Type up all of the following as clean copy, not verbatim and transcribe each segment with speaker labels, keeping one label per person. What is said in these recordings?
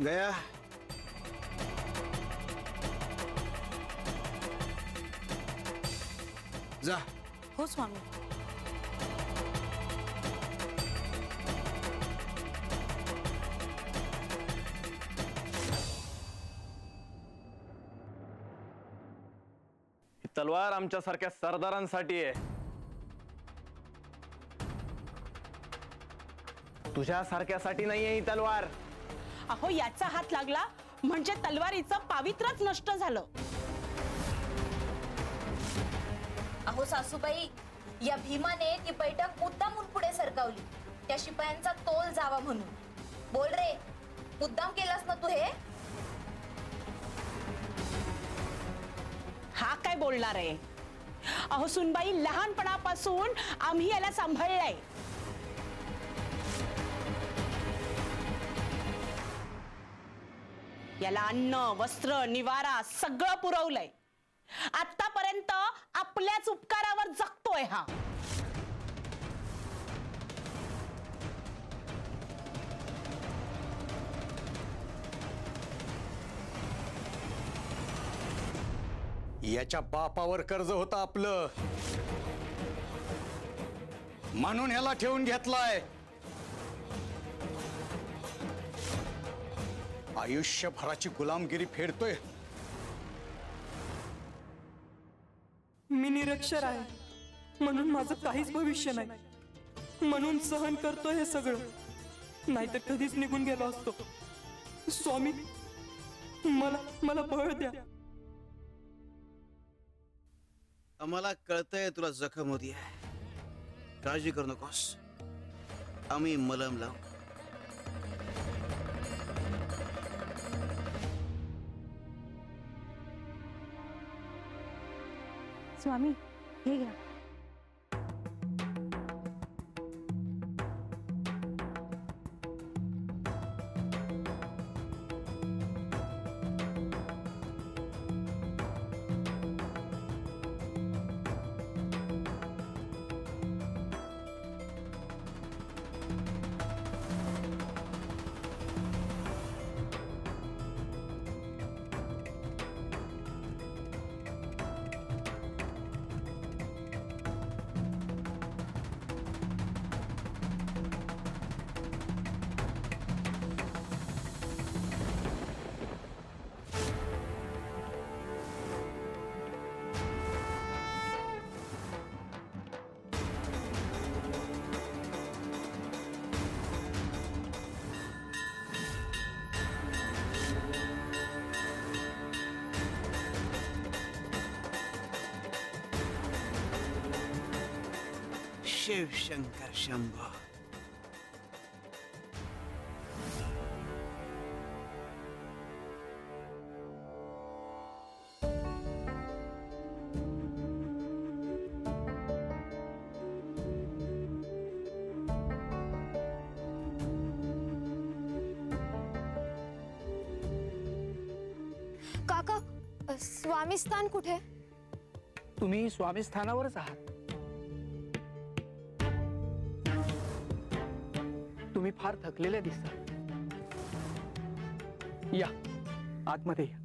Speaker 1: गया जा.
Speaker 2: हो स्वामी.
Speaker 3: तलवार आमच्यासारख्या सरदारांसाठी आहे. तुझ्यासारख्यासाठी नाहीये ही तलवार.
Speaker 2: अहो याचा हात लागला म्हणजे तलवारीचं पावित्रच नष्ट झालं.
Speaker 4: अहो सासूबाई, या भीमाने ती बैठक मुद्दामून पुढे सरकावली त्या शिपायांचा तोल जावा म्हणून. बोल रे, मुद्दाम केलास ना तू हे?
Speaker 2: हा काय बोलणार आहे? अहो सुनबाई, लहानपणापासून आम्ही याला सांभाळलंय. याला अन्न, वस्त्र, निवारा सगळं पुरवलंय. आतापर्यंत आपल्याच उपकारावर जगतोय हा.
Speaker 1: याच्या बापावर कर्ज होतं आपलं, म्हणून ह्याला ठेवून घेतलाय. आयुष्यभराची गुलामगिरी फेडतोय.
Speaker 5: मी निरक्षर आहे म्हणून माझं काहीच भविष्य नाही, म्हणून सहन करतोय हे सगळं. नाहीतर कधीच निघून गेलो असतो. स्वामी, मला बळ द्या.
Speaker 1: आम्हाला कळतंय तुला जखम होती आहे. काळजी करू नकोस, आम्ही मलम लावू.
Speaker 2: स्वामी हे घ्या.
Speaker 1: शिव शंकर शंभो.
Speaker 6: काका, स्वामी स्थान कुठे?
Speaker 7: तुम्ही स्वामी स्थानावरच आहात. तुम्ही फार थकलेले दिसता. या आतमध्ये या.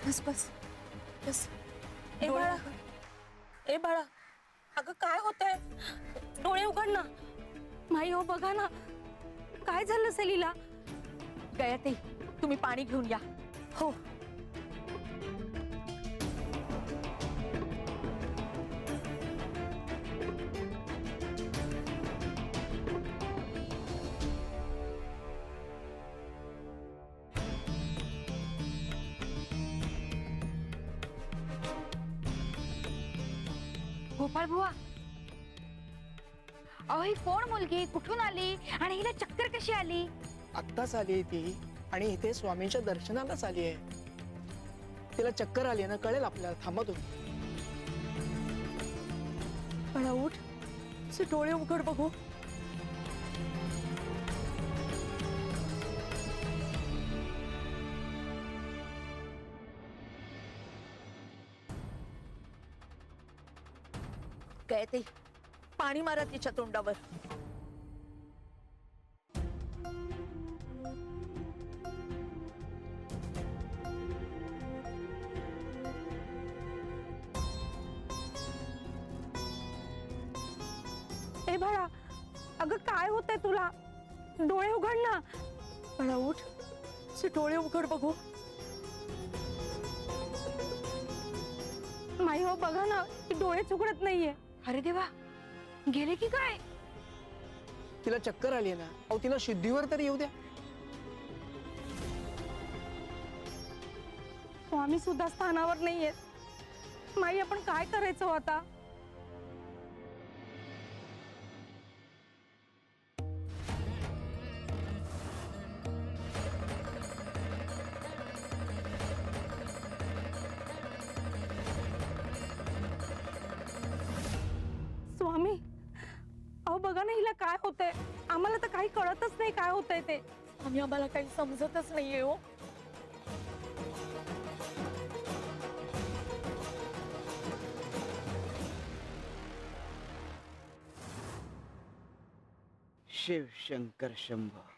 Speaker 6: बस बस बस.
Speaker 2: ए बाळा, ए बाळा, अगं काय होतंय? डोळे उघड ना.
Speaker 6: माई हो, बघा ना काय झालं सलीला.
Speaker 2: गयाते, तुम्ही पाणी घेऊन या.
Speaker 6: हो. गोपाळ बुवा, अहो ही कोण मुलगी, कुठून आली आणि हिला चक्कर कशी आली?
Speaker 7: आत्ताच आली आहे ती आणि इथे स्वामींच्या दर्शनालाच आली आहे. तिला चक्कर आली ना, कळेल आपल्याला. थांबा तुम्ही.
Speaker 6: बाळा उठ, तुझे डोळे उघड बघू.
Speaker 8: काय ते पाणी मारा तिच्या तोंडावर.
Speaker 6: ए बाळा, अगं काय होतंय तुला? डोळे उघड ना. बाळा उठ, तुझे डोळे उघड बघू. माई हो बघा ना, ती डोळेच उघडत नाहीये. अरे देवा, गेले की काय?
Speaker 7: तिला चक्कर आली ना. अहो तिला शुद्धीवर तरी येऊ द्या.
Speaker 6: स्वामी सुद्धा स्थानावर नाहीये. माई आपण काय करायचं हो आता? स्वामी, अहो बघा ना, हिला काय होतंय? आम्हाला तर काही कळतच नाही काय होतंय ते.
Speaker 8: आम्ही आम्हाला काही समजतच नाहीये हो.
Speaker 1: शिव शंकर शंभो.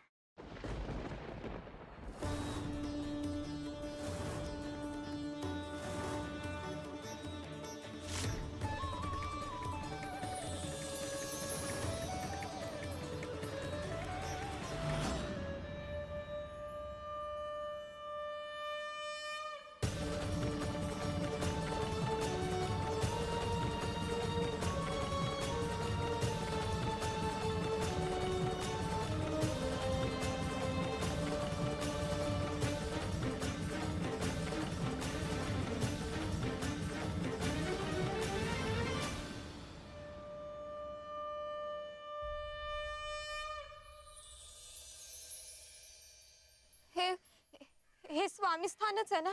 Speaker 6: हे स्वामी स्थानच आहे ना?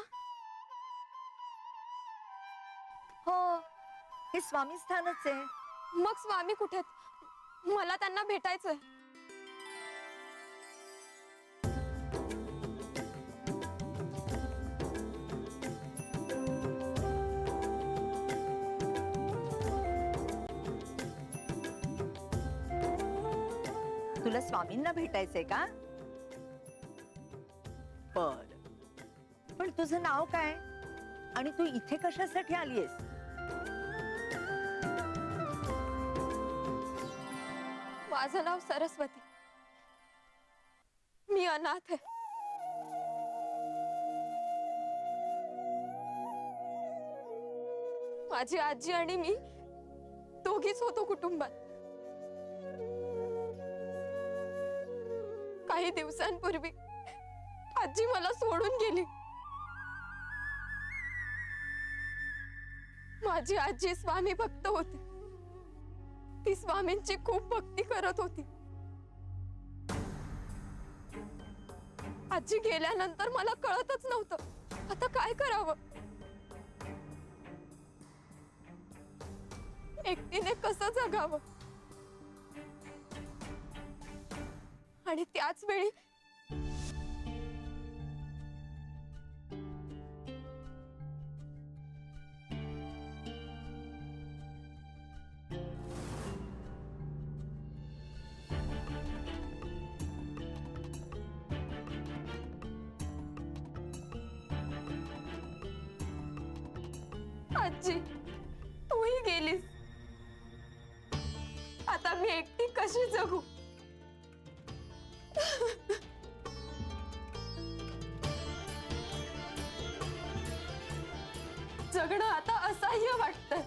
Speaker 8: हो, हे स्वामी स्थानच आहे.
Speaker 6: मग स्वामी कुठे? मला त्यांना भेटायचंय.
Speaker 8: तुला स्वामींना भेटायचंय का? बर, पण तुझं नाव काय आणि तू इथे कशासाठी आलीयस?
Speaker 6: माझं नाव सरस्वती. मी अनाथ आहे. माझी आजी आणि मी दोघीच होतो कुटुंबात. काही दिवसांपूर्वी आजी मला सोडून गेली. माझी आजी स्वामी भक्त होती. ती स्वामींची खूप भक्ती करत होती. आजी गेल्यानंतर मला कळतच नव्हतं आता काय करावं. एकटीने कसं जगावं. आणि त्याच वेळी आजी तूही गेलीस. आता मी एकटी कशी जगू. जगणं आता असह्य वाटतंय.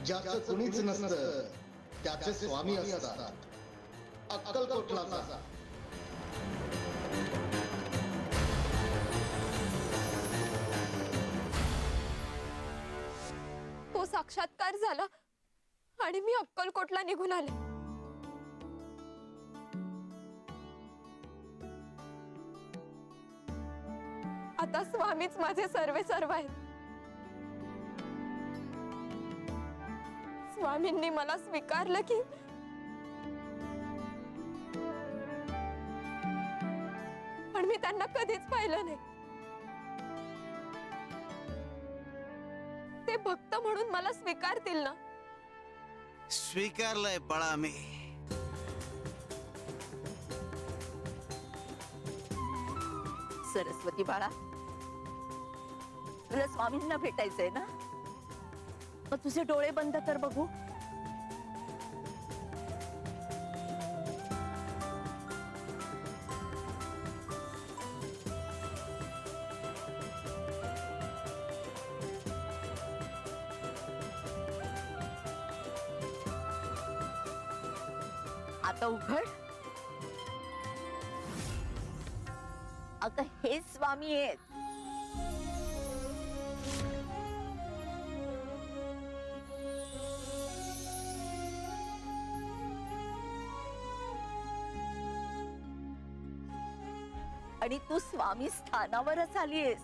Speaker 9: ज्याचं कुणीच नसतं त्याचे स्वामी असतात अक्कलकोटलाचा.
Speaker 6: तो साक्षात्कार झाला आणि मी अक्कलकोटला निघून आले. आता स्वामीच माझे सर्वे सर्व आहेत. स्वामींनी मला स्वीकारलं की पण मी त्यांना कधीच पाहिलं नाही. ते भक्त म्हणून मला स्वीकारतील ना?
Speaker 1: स्वीकारलंय बाळा मी.
Speaker 8: सरस्वती बाळा, तुला स्वामींना भेटायचंय ना? मग तुझे डोळे बंद कर बघू. आता उघड. अगं हे स्वामी आहेत. आणि तू स्वामी स्थानावरच आलीयस.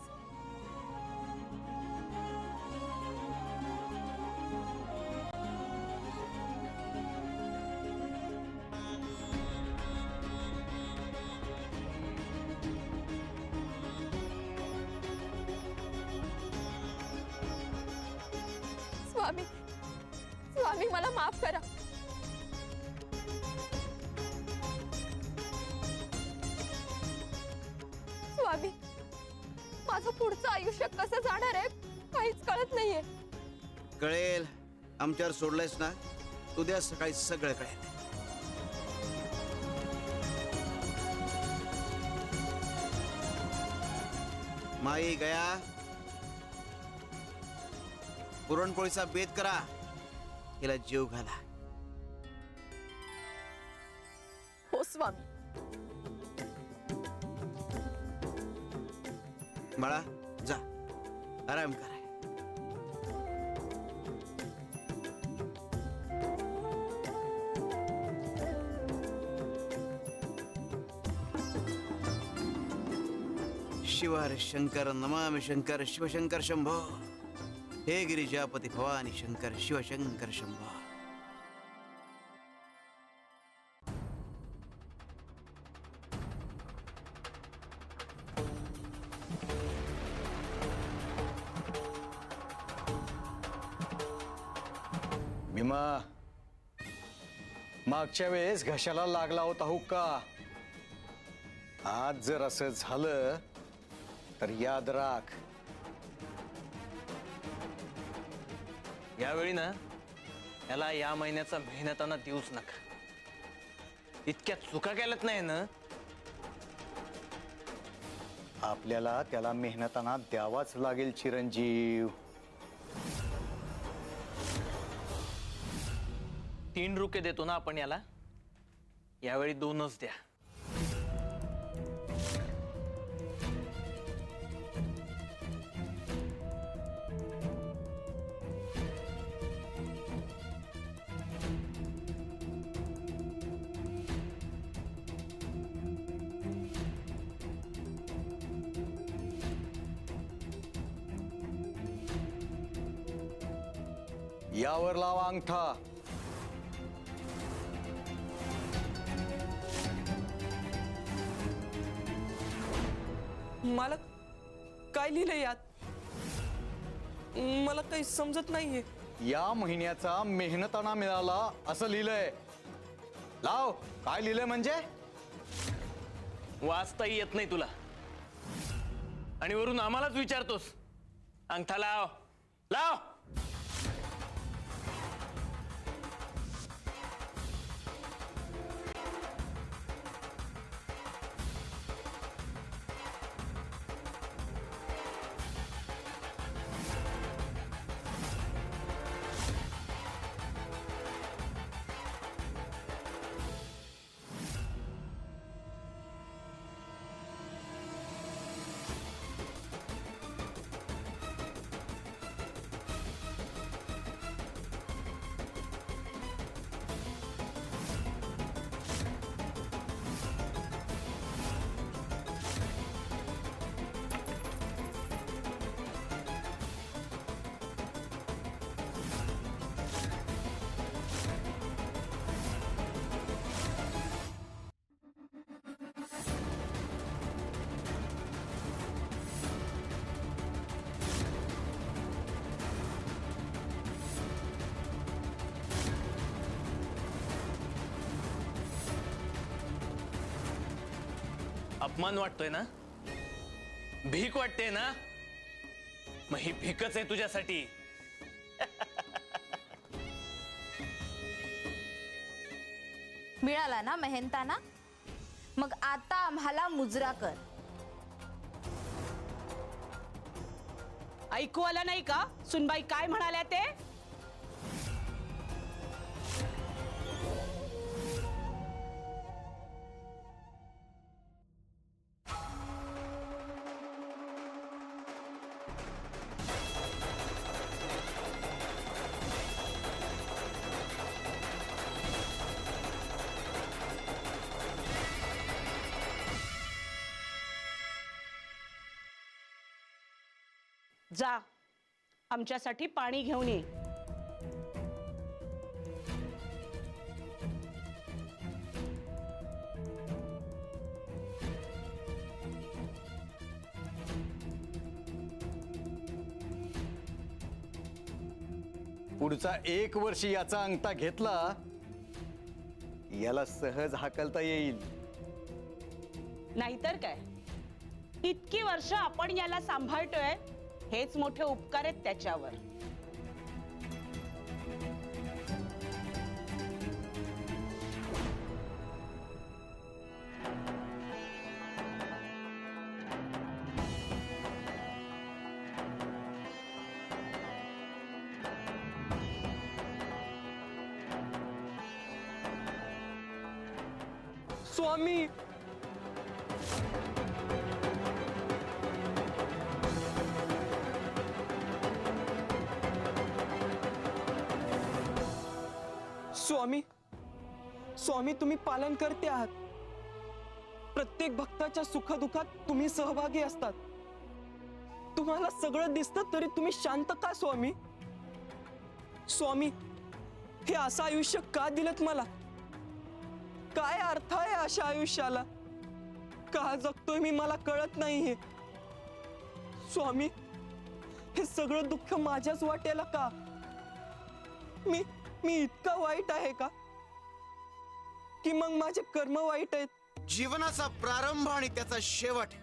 Speaker 6: स्वामी, स्वामी मला माफ करा. स्वामी, माझं पुढचं आयुष्य कसं जाणार आहे काहीच कळत नाहीये.
Speaker 1: कळेल. आमच्यावर सोडलंयस ना, उद्या सकाळी सगळं कळेल. माई गया, पुरणपोळीचा बेत करा, हिला जीव घाला.
Speaker 6: हो स्वामी.
Speaker 1: बाळा जा, आराम करा. शिव हर शंकर नमामि शंकर शिवशंकर शंभो. हे गिरिजापती भवानी शंकर शिवशंकर शंभो.
Speaker 3: भीमा, मागच्या वेळेस घशाला लागला होता हो का? आज जर असं झालं तर याद राख. यावेळी ना याला या महिन्याचा मेहनताना देऊच नका. इतक्या चुका केल्यात नाही ना, आपल्याला त्याला मेहनताना द्यावाच लागेल चिरंजीव. 3 रुके देतो ना आपण याला, यावेळी 2च द्या. यावर लावा अंगठा.
Speaker 5: मला काय लिहिलंय यात? मला काही समजत नाहीये.
Speaker 3: या महिन्याचा मेहनताना मिळाला असं लिहिलंय. लाव. काय लिहिलंय म्हणजे? वाचताही येत नाही तुला आणि वरून आम्हालाच विचारतोस. अंगठा लाव. लाव. अपमान वाटतोय ना? भीक वाटते ना? मग ही भीकच आहे तुझ्यासाठी.
Speaker 4: मिळाला ना मेहनताना? मग आता आम्हाला मुजरा कर.
Speaker 2: ऐकू आलं नाही का सुनबाई काय म्हणाल्या ते? जा आमच्यासाठी पाणी घेऊन ये.
Speaker 10: पुढचा 1 वर्ष याचा अंगठा घेतला याला सहज हाकलता येईल.
Speaker 2: नाहीतर काय, इतकी वर्ष आपण याला सांभाळतोय, हेच मोठे उपकार आहेत त्याच्यावर.
Speaker 5: स्वामी, स्वामी, स्वामी तुम्ही पालन करते आहात. प्रत्येक भक्ताच्या सुखदुःखात तुम्ही सहभागी असतात. तुम्हाला सगळं दिसतं तरी तुम्ही शांत का स्वामी? स्वामी, हे असं आयुष्य का दिलत मला? काय अर्थ आहे अशा आयुष्याला? का जगतोय मी मला कळत नाहीये. स्वामी, हे सगळं दुःख माझ्याच वाटेला का? मी इतका वाईट आहे का? की मग माझे कर्म वाईट आहेत?
Speaker 1: जीवनाचा प्रारंभ आणि त्याचा शेवट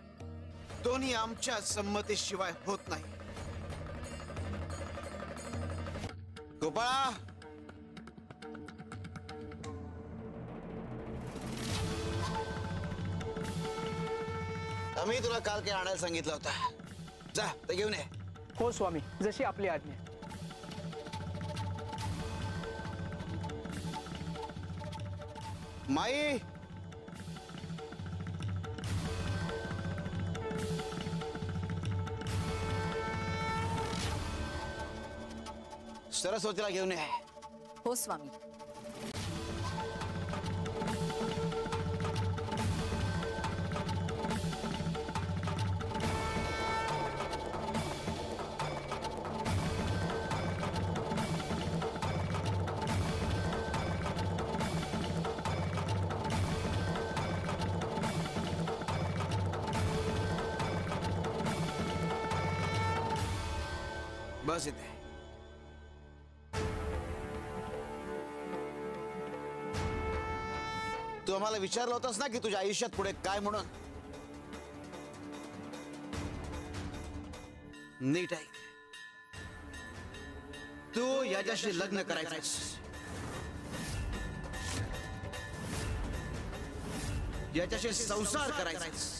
Speaker 1: दोन्ही आमच्या संमतीशिवाय होत नाही. गोपाळा, आम्ही तुला काल काय आणायला सांगितलं होतं. जा ते घेऊन ये.
Speaker 7: हो स्वामी, जशी आपली आज्ञा.
Speaker 1: माई, सरस्वतीला घेऊन ये.
Speaker 4: हो स्वामी.
Speaker 1: बस इथे. तू आम्हाला विचारलं होतंस ना की तुझ्या आयुष्यात पुढे काय म्हणून. नीट ऐक. तू याच्याशी लग्न करायचंस. याच्याशी संसार करायचास.